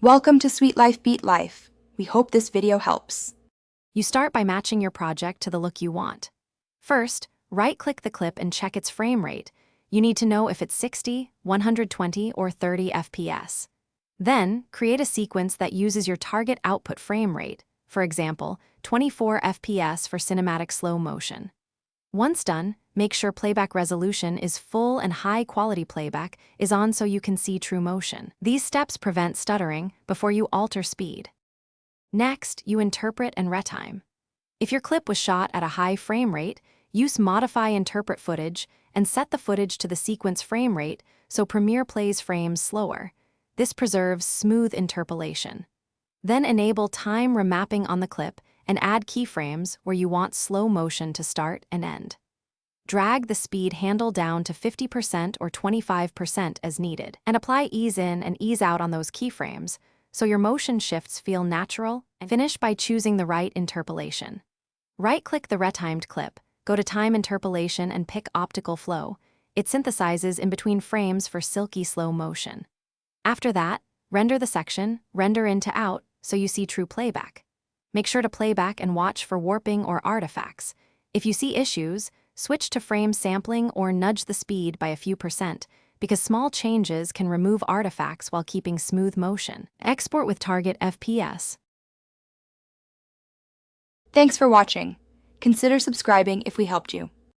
Welcome to Sweet Life Beat Life. We hope this video helps. You start by matching your project to the look you want. First, right-click the clip and check its frame rate. You need to know if it's 60, 120, or 30 FPS. Then, create a sequence that uses your target output frame rate, for example, 24 FPS for cinematic slow motion. Once done, make sure playback resolution is full and high-quality playback is on so you can see true motion. These steps prevent stuttering before you alter speed. Next, you interpret and retime. If your clip was shot at a high frame rate, use Modify Interpret Footage and set the footage to the sequence frame rate so Premiere plays frames slower. This preserves smooth interpolation. Then enable time remapping on the clip and add keyframes where you want slow motion to start and end. Drag the speed handle down to 50% or 25% as needed, and apply ease in and ease out on those keyframes so your motion shifts feel natural, and finish by choosing the right interpolation. Right-click the retimed clip, go to Time Interpolation and pick Optical Flow. It synthesizes in between frames for silky slow motion. After that, render the section, render in to out, so you see true playback. Make sure to play back and watch for warping or artifacts. If you see issues, switch to frame sampling or nudge the speed by a few %, because small changes can remove artifacts while keeping smooth motion. Export with target FPS. Thanks for watching. Consider subscribing if we helped you.